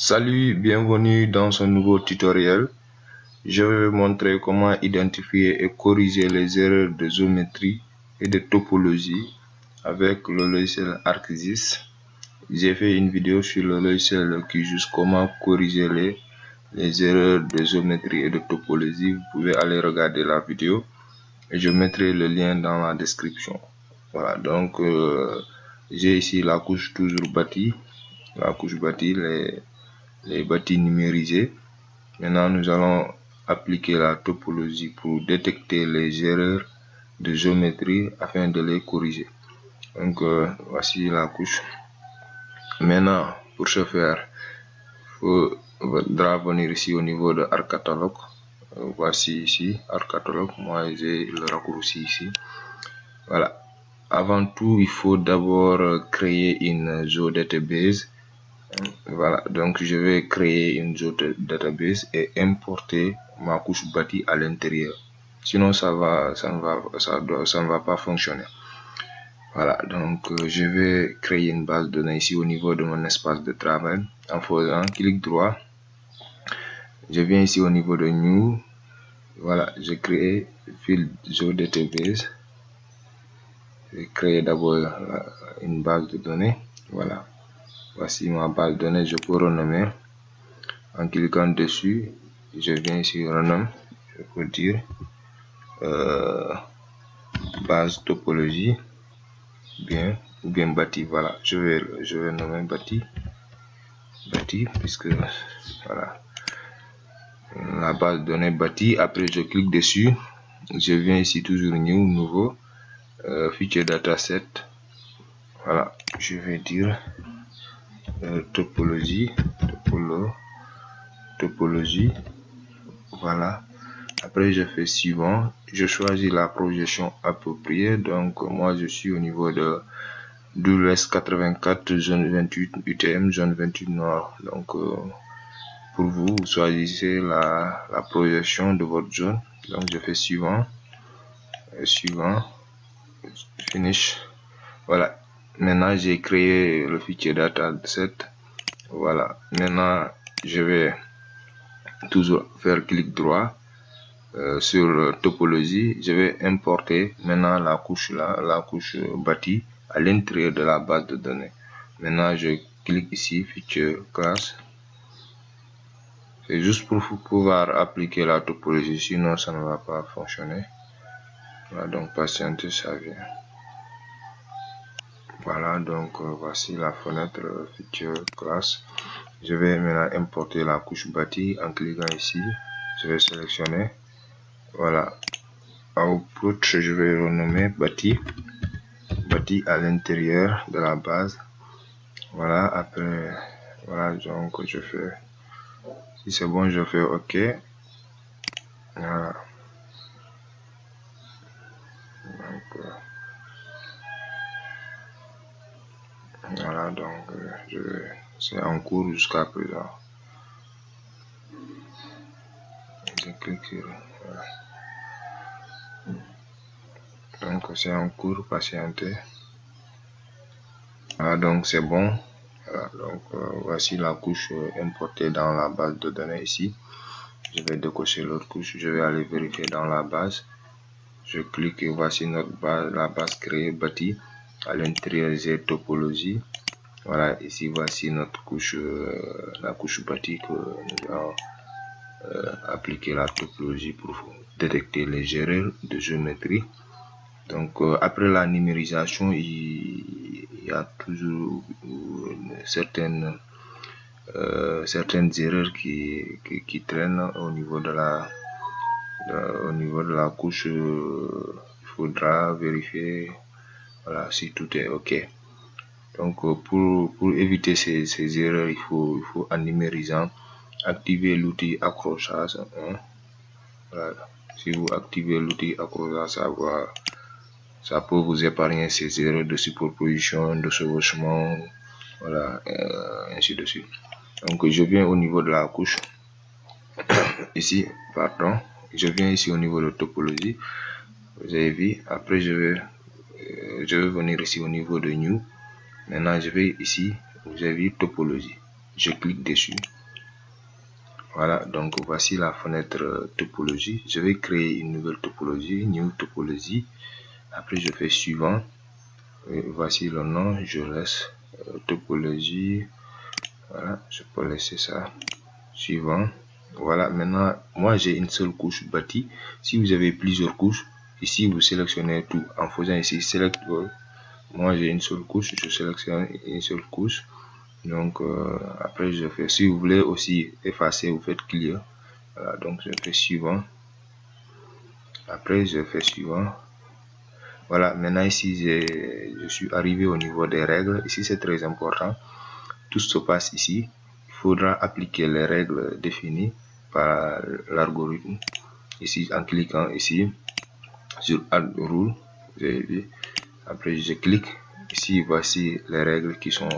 Salut, bienvenue dans ce nouveau tutoriel. Je vais vous montrer comment identifier et corriger les erreurs de géométrie et de topologie avec le logiciel ArcGIS. J'ai fait une vidéo sur le logiciel QGIS, comment corriger les erreurs de géométrie et de topologie. Vous pouvez aller regarder la vidéo et je mettrai le lien dans la description. Voilà, donc j'ai ici la couche toujours bâtie, les bâtis numérisés. Maintenant, nous allons appliquer la topologie pour détecter les erreurs de géométrie afin de les corriger. Donc, voici la couche. Maintenant, pour ce faire, il faudra venir ici au niveau de ArcCatalogue. Voici ici ArcCatalogue. Moi, j'ai le raccourci ici. Voilà. Avant tout, il faut d'abord créer une géodatabase. Voilà, donc je vais créer une database et importer ma couche bâtie à l'intérieur. Sinon, ça ne va pas fonctionner. Voilà, donc je vais créer une base de données ici au niveau de mon espace de travail en faisant clic droit. Je viens ici au niveau de New. Voilà, je crée field geodatabase. Je crée d'abord une base de données. Voilà. Voici ma base de données, je peux renommer. En cliquant dessus, je viens ici renomme, je peux dire base topologie, ou bien bâti. Voilà, je vais nommer bâti, puisque voilà la base de données bâti. Après, je clique dessus, je viens ici toujours new, nouveau, feature dataset. Voilà, je vais dire topologie. Voilà. Après, je fais suivant. Je choisis la projection appropriée. Donc, moi, je suis au niveau de l'Ouest 84, zone 28 UTM, zone 28 Nord. Donc, pour vous, choisissez la projection de votre zone. Donc, je fais suivant. Finish. Voilà. Maintenant, j'ai créé le fichier dataset. Voilà. Maintenant, je vais toujours faire clic droit sur topologie. Je vais importer maintenant la couche bâtie à l'intérieur de la base de données. Maintenant, je clique ici feature class. C'est juste pour pouvoir appliquer la topologie, sinon ça ne va pas fonctionner. Voilà, donc patientez, ça vient. Voilà, donc voici la fenêtre feature class. Je vais maintenant importer la couche bâtie en cliquant ici. Je vais sélectionner. Voilà. Output, je vais renommer bâti à l'intérieur de la base. Voilà, après, voilà, donc je fais, si c'est bon, je fais OK. Voilà. Donc, voilà, donc c'est en cours jusqu'à présent. Je clique sur, voilà. Donc c'est en cours, patientez. Voilà, donc c'est bon. Voilà, donc voici la couche importée dans la base de données ici. Je vais décocher l'autre couche, je vais aller vérifier dans la base. Je clique et voici notre base, la base créée bâtie. À l'intérieur, j'ai topologie. Voilà, ici voici notre couche, la couche bâtie que nous allons appliquer la topologie pour détecter les erreurs de géométrie. Donc après la numérisation, il y a toujours certaines erreurs qui traînent au niveau de la couche. Il faudra vérifier, voilà, si tout est OK. Donc pour éviter ces erreurs, il faut en numérisant activer l'outil accrochage. Voilà. Si vous activez l'outil accrochage, ça peut vous épargner ces erreurs de superposition, de chevauchement, voilà, ainsi de suite. Donc je viens au niveau de la couche ici, pardon, je viens ici au niveau de topologie. Vous avez vu. Après je vais venir ici au niveau de new. Maintenant je vais ici, vous avez vu topologie. je clique dessus. Voilà, donc voici la fenêtre topologie. Je vais créer une nouvelle topologie, new topologie. Après je fais suivant. Et voici le nom, je laisse topologie. Voilà, je peux laisser ça. Suivant. Voilà, maintenant moi j'ai une seule couche bâtie. Si vous avez plusieurs couches, ici vous sélectionnez tout en faisant ici select all. Moi j'ai une seule couche, je sélectionne une seule couche. Donc après je fais, si vous voulez aussi effacer, vous faites clear. Voilà, donc je fais suivant. Après je fais suivant. Voilà, maintenant ici je suis arrivé au niveau des règles. Ici c'est très important. Tout se passe ici. Il faudra appliquer les règles définies par l'algorithme. Ici en cliquant ici sur Add Rule. Vous avez vu. Après je clique. Ici voici les règles qui sont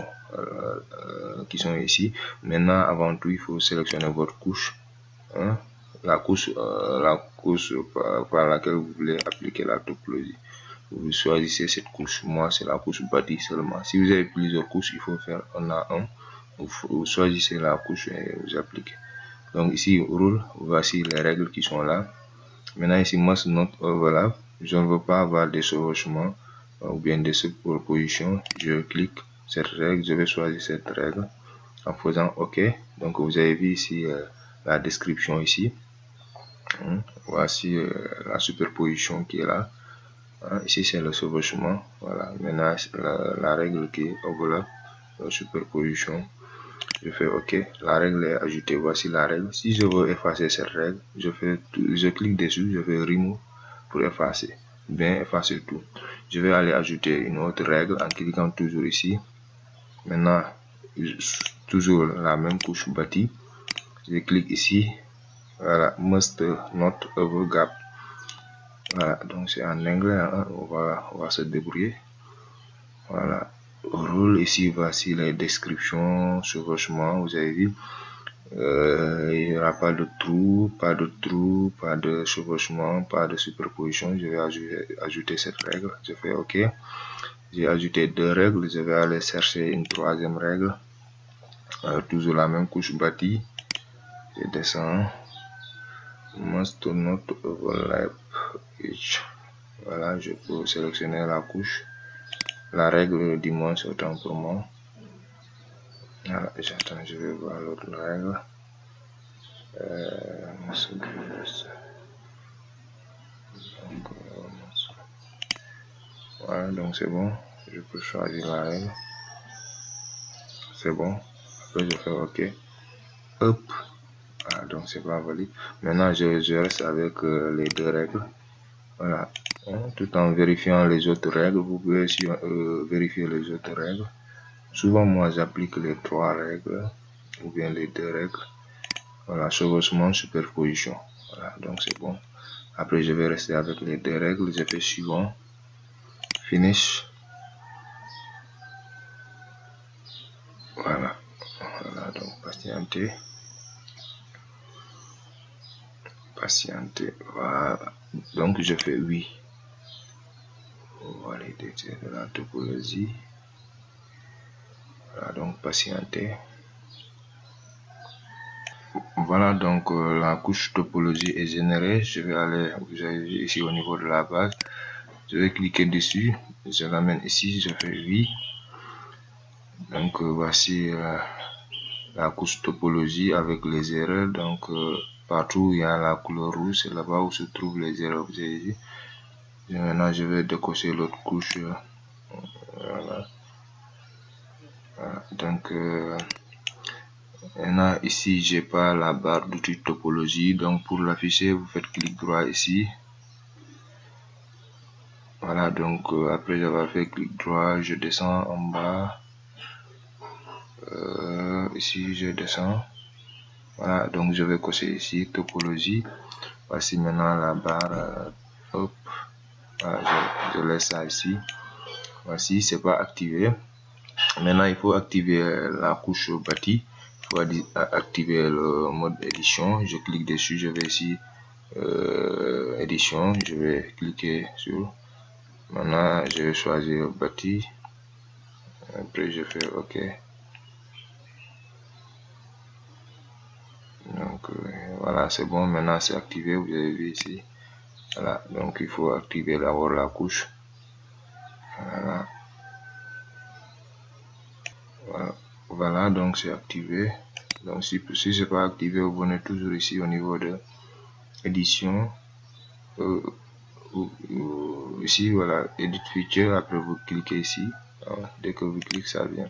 ici. Maintenant avant tout il faut sélectionner votre couche. Hein? La couche par laquelle vous voulez appliquer la topologie. Vous choisissez cette couche. Moi c'est la couche bâtie seulement. Si vous avez plusieurs couches, il faut faire un à un. Vous choisissez la couche et vous appliquez. Donc ici rule, voici les règles qui sont là. Maintenant ici must not overlap. Je ne veux pas avoir des chevauchements ou bien des superpositions. Je clique cette règle, je vais choisir cette règle en faisant OK. Donc vous avez vu ici la description ici. Voici la superposition qui est là. Ici c'est le chevauchement. Voilà, maintenant la règle qui est overlap, la superposition. Je fais OK, la règle est ajoutée. Voici la règle. Si je veux effacer cette règle, je clique dessus, je fais remove pour effacer. Bien effacer tout. Je vais aller ajouter une autre règle en cliquant toujours ici. Maintenant, toujours la même couche bâtie. Je clique ici. Voilà, must not overlap. Voilà, donc c'est en anglais, hein. On va se débrouiller. Voilà, rule ici, voici les descriptions, chevauchement, vous avez vu. Il n'y aura pas de trou, pas de chevauchement, pas de superposition. Je vais ajouter cette règle. Je fais OK. J'ai ajouté deux règles. Je vais aller chercher une troisième règle. Toujours la même couche bâtie. Je descends. Must not overlap each. Voilà, je peux sélectionner la couche. La règle du moins autant pour moi. Voilà, j'attends, je vais voir l'autre règle. Voilà, donc c'est bon. Je peux choisir la règle. C'est bon. Après je fais OK. Hop. Voilà, donc c'est pas valide. Maintenant je reste avec les deux règles. Voilà. Tout en vérifiant les autres règles. Vous pouvez aussi vérifier les autres règles. Souvent moi j'applique les trois règles ou bien les deux règles. Voilà, chevauchement, superposition. Voilà, donc c'est bon. Après je vais rester avec les deux règles. Je fais suivant. Finish. Voilà. Voilà, donc patienter. Voilà. Donc je fais oui. Valider de la topologie. Voilà, donc patienter. Voilà, donc la couche topologie est générée. Je vais aller, vous avez vu ici au niveau de la base. Je vais cliquer dessus. Je l'amène ici. Je fais oui. Donc voici la couche topologie avec les erreurs. Donc partout où il y a la couleur rouge, c'est là-bas où se trouvent les erreurs. Vous avez vu. Et maintenant je vais décocher l'autre couche. Voilà. Voilà. Donc maintenant ici j'ai pas la barre d'outils topologie. Donc pour l'afficher, vous faites clic droit ici. Voilà, donc après avoir fait clic droit, je descends en bas. Ici je descends. Voilà, donc je vais cocher ici topologie. Voici maintenant la barre. Hop. Voilà, je laisse ça ici. Voici, c'est pas activé. Maintenant il faut activer la couche bâtie. Il faut activer le mode édition. Je clique dessus. Je vais ici édition. Je vais cliquer sur. Maintenant je vais choisir bâti. Après je fais OK. Donc voilà, c'est bon. Maintenant c'est activé, vous avez vu ici. Voilà, donc il faut activer d'abord la couche. Voilà. Voilà, donc c'est activé. Donc si c'est pas activé, vous venez toujours ici au niveau de édition. Ici, voilà, edit feature. Après vous cliquez ici. Dès que vous cliquez, ça vient.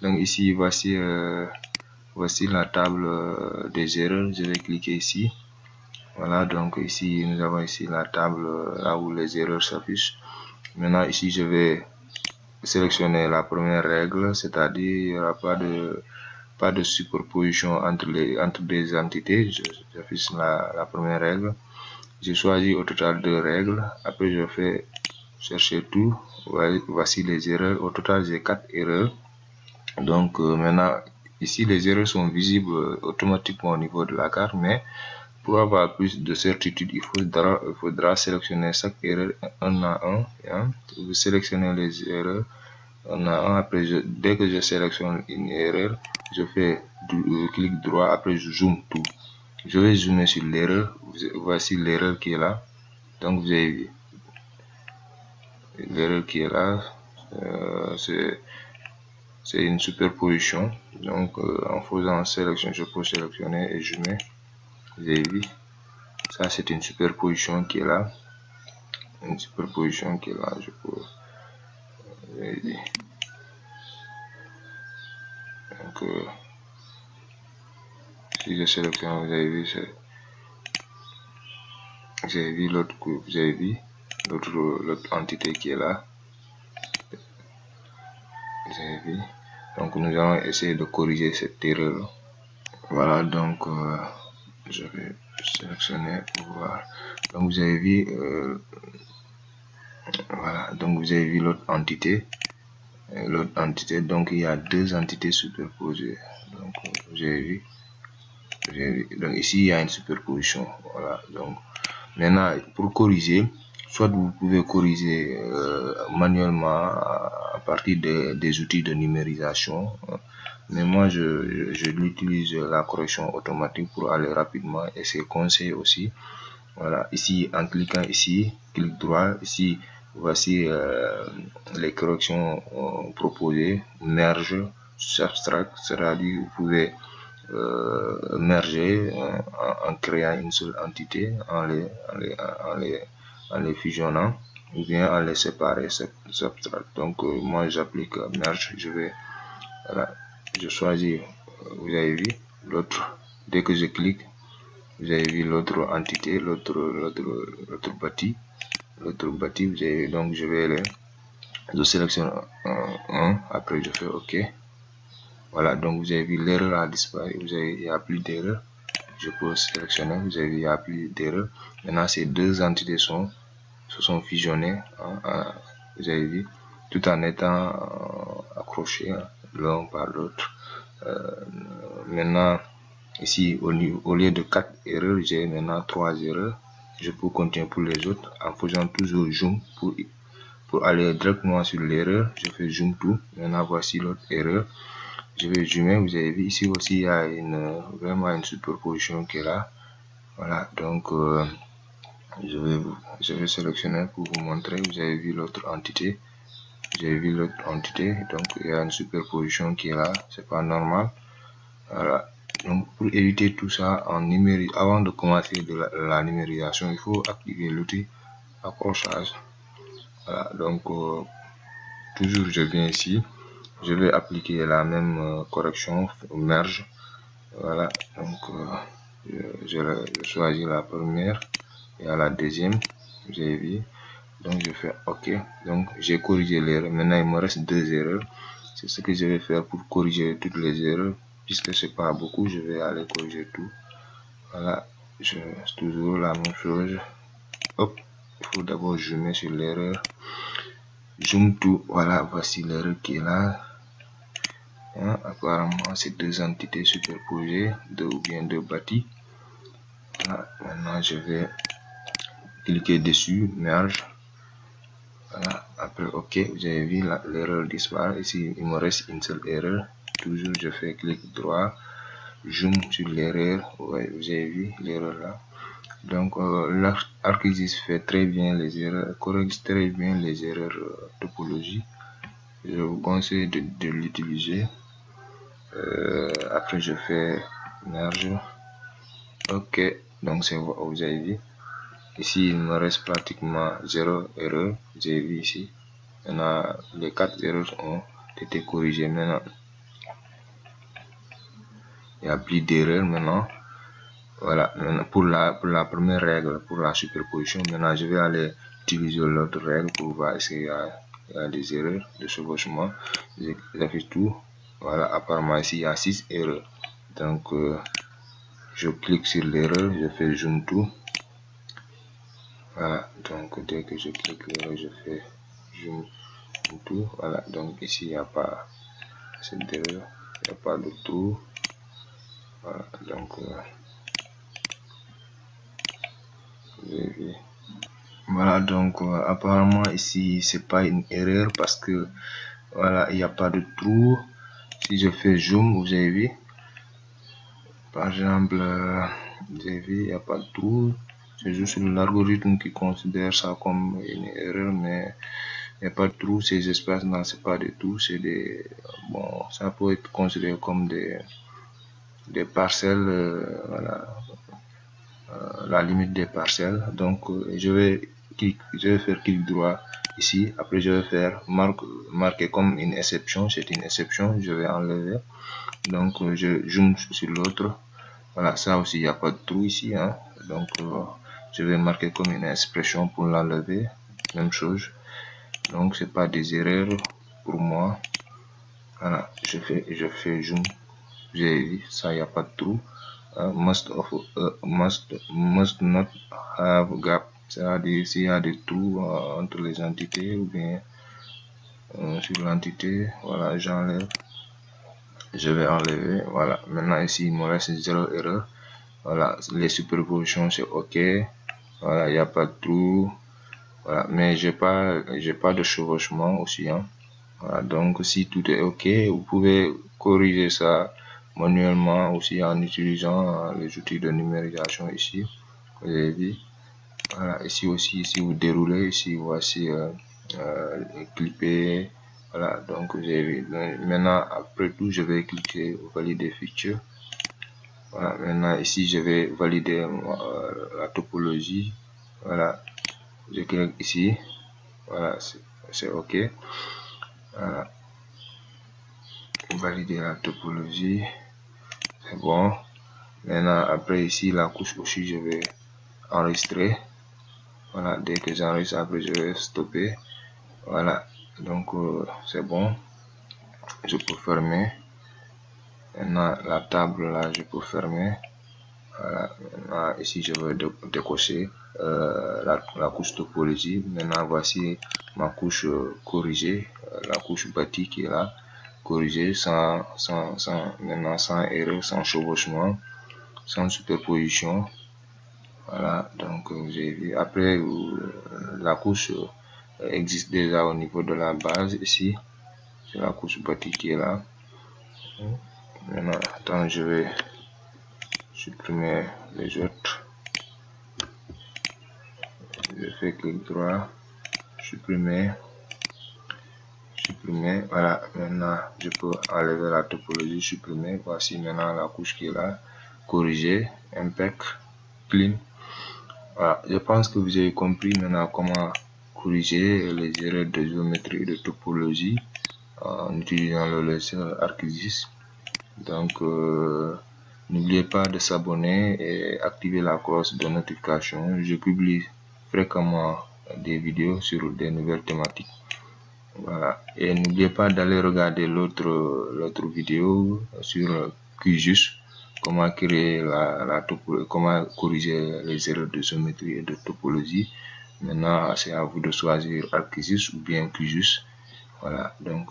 Donc ici, voici la table des erreurs. Je vais cliquer ici. Voilà, donc ici nous avons ici la table là où les erreurs s'affichent. Maintenant ici je vais sélectionner la première règle, c'est-à-dire il n'y aura pas de superposition entre des entités. J'affiche la première règle. Je choisis au total 2 règles. Après je fais chercher tout. Voici les erreurs. Au total j'ai 4 erreurs. Donc maintenant ici les erreurs sont visibles automatiquement au niveau de la carte, mais pour avoir plus de certitude, il faudra sélectionner chaque erreur un à un. Hein. Vous sélectionnez les erreurs un à un. Après, dès que je sélectionne une erreur, je fais clic droit. Après, je zoome tout. Je vais zoomer sur l'erreur. Voici l'erreur qui est là. Donc, vous avez vu l'erreur qui est là. C'est une superposition. Donc, en faisant sélection, je peux sélectionner et zoomer. Vous avez vu. Ça, c'est une superposition qui est là. Une superposition qui est là. Je peux. Donc, si je sélectionne, vous avez vu, l'autre, vous avez vu l'autre entité qui est là. Vous avez vu. Donc, nous allons essayer de corriger cette erreur. Voilà, donc, je vais sélectionner pour voir. Donc, vous avez vu. Voilà, donc vous avez vu l'autre entité. Donc il y a 2 entités superposées. Donc vous avez vu. Donc ici il y a une superposition. Voilà, donc maintenant pour corriger, soit vous pouvez corriger manuellement à partir des outils de numérisation, mais moi je l'utilise la correction automatique pour aller rapidement, et c'est conseillé aussi. Voilà, ici en cliquant ici, clic droit, ici voici les corrections proposées. Merge, subtract, c'est-à-dire vous pouvez merger en créant une seule entité, en les fusionnant, ou bien en les séparer, subtract. Donc moi j'applique merge. Voilà, je choisis, vous avez vu l'autre. Dès que je clique, vous avez vu l'autre entité, l'autre bâti, vous avez vu. Donc je sélectionne un, après je fais OK. Voilà, donc vous avez vu l'erreur a disparu, il n'y a plus d'erreur. Je peux sélectionner, vous avez vu, il n'y a plus d'erreur. Maintenant ces 2 entités se sont fusionnées, vous avez vu, tout en étant accrochés l'un par l'autre. Maintenant ici, au lieu de 4 erreurs, j'ai maintenant 3 erreurs. Je peux continuer pour les autres en faisant toujours zoom pour aller directement sur l'erreur. Je fais zoom tout. Maintenant, voici l'autre erreur. Je vais zoomer. Vous avez vu ici aussi, il y a vraiment une superposition qui est là. Voilà, donc je vais sélectionner pour vous montrer. Vous avez vu l'autre entité. Donc il y a une superposition qui est là. C'est pas normal. Voilà. Donc pour éviter tout ça avant de commencer la numérisation, il faut activer l'outil accrochage. Voilà, donc toujours je viens ici, je vais appliquer la même correction, merge. Voilà, donc je choisis la première et à la deuxième, vous avez vu. Donc je fais OK. Donc j'ai corrigé l'erreur. Maintenant il me reste 2 erreurs. C'est ce que je vais faire pour corriger toutes les erreurs. Puisque c'est pas beaucoup, je vais aller corriger tout. Voilà, c'est toujours la même chose. Hop, il faut d'abord zoomer sur l'erreur. Zoom tout. Voilà, voici l'erreur qui est là. Hein, apparemment, c'est 2 entités superposées, 2 ou bien 2 bâtis. Voilà, maintenant je vais cliquer dessus, merge. Voilà, après OK, vous avez vu l'erreur disparaît. Ici, il me reste une seule erreur. Toujours, je fais clic droit. zoom sur l'erreur. Ouais, vous avez vu l'erreur là. Donc l'ArcGIS fait très bien les erreurs, corrige très bien les erreurs topologie. Je vous conseille de l'utiliser. Après je fais merge. Ok, donc c'est vous avez vu. Ici il me reste pratiquement 0 erreur. Vous avez vu ici. Maintenant les 4 erreurs ont été corrigées. Maintenant il n'y a plus d'erreur maintenant. Voilà, maintenant, pour la première règle, pour la superposition, maintenant je vais aller utiliser l'autre règle pour voir s'il y a des erreurs de chevauchement. J'affiche tout. Voilà, apparemment ici il y a 6 erreurs. Donc je clique sur l'erreur, je fais zoom tout. Voilà, donc dès que je clique l'erreur, je fais zoom tout. Voilà, donc ici il n'y a pas cette erreur, il n'y a pas de trou. Voilà, donc voilà, donc apparemment ici c'est pas une erreur parce que voilà, il n'y a pas de trou. Si je fais zoom, vous avez vu, par exemple, vous avez vu, il n'y a pas de trou. C'est juste l'algorithme qui considère ça comme une erreur, mais il n'y a pas de trou. Ces espaces là, c'est pas des trous, c'est des, bon, ça peut être considéré comme des parcelles, voilà, la limite des parcelles. Donc je vais faire clic droit ici. Après je vais faire marquer comme une exception. C'est une exception, je vais enlever. Donc je zoome sur l'autre. Voilà, ça aussi il n'y a pas de trou ici, hein. Donc je vais marquer comme une expression pour l'enlever. Même chose. Donc c'est pas des erreurs pour moi. Voilà, je fais zoom. Vous avez vu, ça il n'y a pas de trou. Must not have gap, c'est-à-dire s'il y a des trous entre les entités ou bien sur l'entité. Voilà, j'enlève, je vais enlever. Voilà, maintenant ici il me reste 0 erreur. Voilà, les superpositions c'est ok. Voilà, il n'y a pas de trou. Voilà, mais j'ai pas de chevauchement aussi, hein. Voilà, donc si tout est ok, vous pouvez corriger ça manuellement aussi en utilisant les outils de numérisation ici. Vous avez vu. Voilà, ici aussi, si vous déroulez, ici voici clipper. Voilà, donc vous avez vu. Maintenant, après tout, je vais cliquer valider feature. Voilà, maintenant ici, je vais valider la topologie. Voilà, je clique ici. Voilà, c'est ok. Voilà. Valider la topologie. C'est bon. Maintenant, après ici, la couche aussi, je vais enregistrer. Voilà, dès que j'enregistre, après je vais stopper. Voilà, donc c'est bon. Je peux fermer. Maintenant, la table là, je peux fermer. Voilà, maintenant ici, je vais décocher la couche topologie. Maintenant, voici ma couche corrigée, la couche bâtie qui est là. Corriger maintenant sans erreur, sans chevauchement, sans superposition. Voilà, donc j'ai vu. Après la couche existe déjà au niveau de la base ici. C'est la couche bâtie qui est là. Maintenant, attends, je vais supprimer les autres. Je fais clic droit, supprimer. Voilà, maintenant je peux enlever la topologie, supprimer. Voici maintenant la couche qui est là, corriger, impec, clean. Voilà, je pense que vous avez compris maintenant comment corriger les erreurs de géométrie et de topologie en utilisant le logiciel ArcGIS. Donc n'oubliez pas de s'abonner et activer la cloche de notification. Je publie fréquemment des vidéos sur des nouvelles thématiques. Voilà, et n'oubliez pas d'aller regarder l'autre vidéo sur QGIS, comment créer comment corriger les erreurs de géométrie et de topologie. Maintenant, c'est à vous de choisir ArcGIS ou bien QGIS. Voilà, donc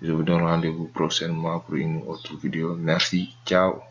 je vous donne rendez-vous prochainement pour une autre vidéo. Merci, ciao.